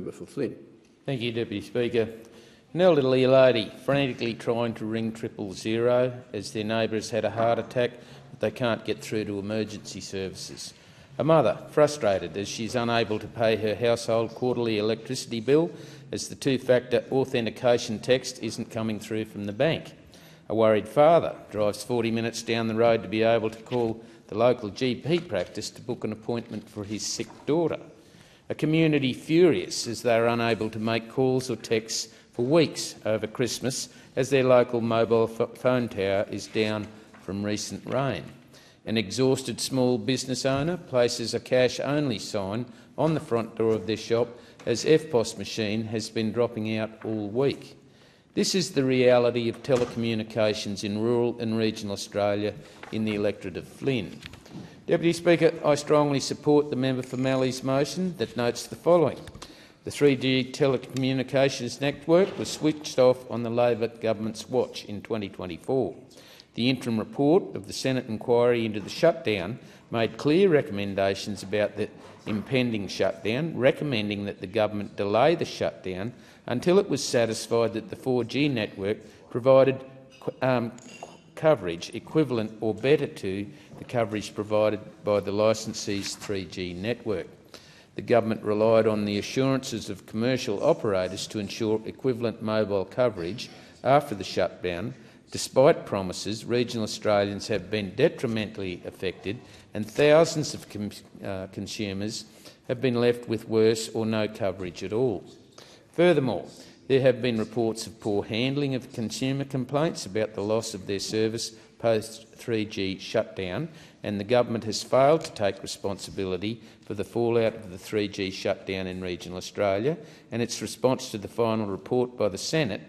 member for Flynn. Thank you, Deputy Speaker. An elderly lady frantically trying to ring 000 as their neighbour has had a heart attack, but they can't get through to emergency services. A mother frustrated as she is unable to pay her household quarterly electricity bill as the two-factor authentication text isn't coming through from the bank. A worried father drives 40 minutes down the road to be able to call the local GP practice to book an appointment for his sick daughter. A community furious as they are unable to make calls or texts for weeks over Christmas as their local mobile phone tower is down from recent rain. An exhausted small business owner places a cash-only sign on the front door of their shop as EFTPOS machine has been dropping out all week. This is the reality of telecommunications in rural and regional Australia in the electorate of Flynn. Deputy Speaker, I strongly support the member for Mallee's motion that notes the following. The 3G telecommunications network was switched off on the Labor government's watch in 2024. The interim report of the Senate inquiry into the shutdown made clear recommendations about the impending shutdown, recommending that the government delay the shutdown until it was satisfied that the 4G network provided coverage equivalent or better to the coverage provided by the licensee's 3G network. The government relied on the assurances of commercial operators to ensure equivalent mobile coverage after the shutdown. Despite promises, regional Australians have been detrimentally affected and thousands of consumers have been left with worse or no coverage at all. Furthermore, there have been reports of poor handling of consumer complaints about the loss of their service post-3G shutdown, and the government has failed to take responsibility for the fallout of the 3G shutdown in regional Australia, and its response to the final report by the Senate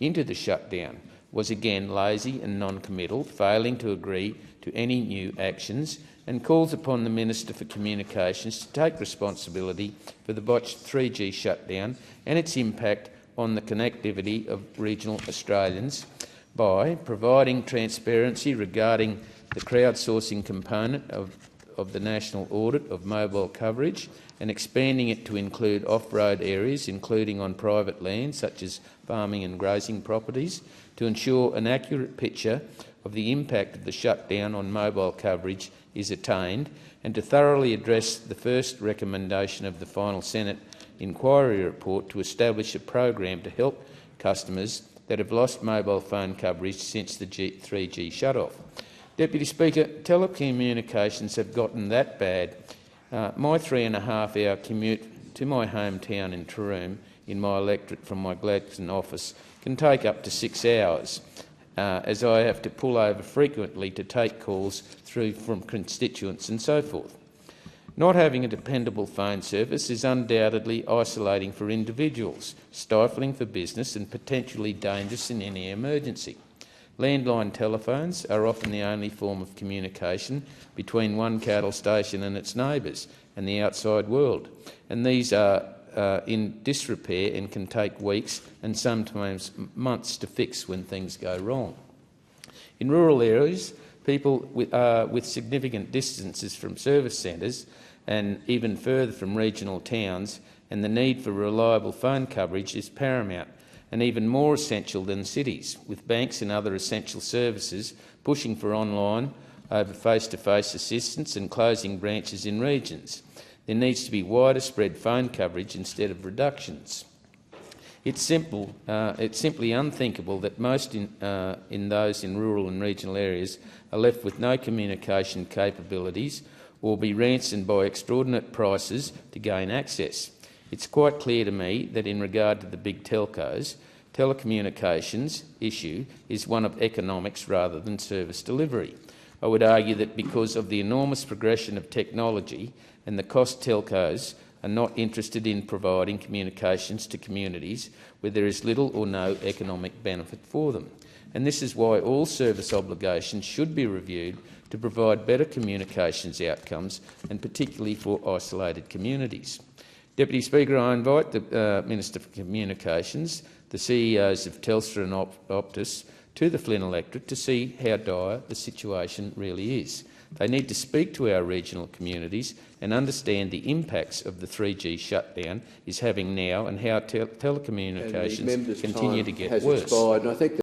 into the shutdown was again lazy and non-committal, failing to agree to any new actions, and calls upon the Minister for Communications to take responsibility for the botched 3G shutdown and its impact on the connectivity of regional Australians by providing transparency regarding the crowdsourcing component of the national audit of mobile coverage and expanding it to include off-road areas, including on private land such as farming and grazing properties, to ensure an accurate picture of the impact of the shutdown on mobile coverage is attained, and to thoroughly address the first recommendation of the final Senate inquiry report to establish a program to help customers that have lost mobile phone coverage since the 3G shut-off. Deputy Speaker, telecommunications have gotten that bad. My 3.5-hour commute to my hometown in Taroom, in my electorate from my Gladstone office, can take up to 6 hours, as I have to pull over frequently to take calls through from constituents and so forth. Not having a dependable phone service is undoubtedly isolating for individuals, stifling for business and potentially dangerous in any emergency. Landline telephones are often the only form of communication between one cattle station and its neighbours and the outside world, and these are in disrepair and can take weeks and sometimes months to fix when things go wrong. In rural areas, people with significant distances from service centres and even further from regional towns, and the need for reliable phone coverage is paramount and even more essential than cities, with banks and other essential services pushing for online over face-to-face assistance and closing branches in regions. There needs to be wider spread phone coverage instead of reductions. It's simply unthinkable that most in those in rural and regional areas are left with no communication capabilities or be ransomed by extraordinary prices to gain access. It's quite clear to me that in regard to the big telcos, telecommunications issue is one of economics rather than service delivery. I would argue that because of the enormous progression of technology and the cost, telcos are not interested in providing communications to communities where there is little or no economic benefit for them. And this is why all service obligations should be reviewed to provide better communications outcomes, and particularly for isolated communities. Deputy Speaker, I invite the Minister for Communications, the CEOs of Telstra and Optus, to the Flynn electorate to see how dire the situation really is. They need to speak to our regional communities and understand the impacts of the 3G shutdown is having now and how telecommunications continue to get worse. And I think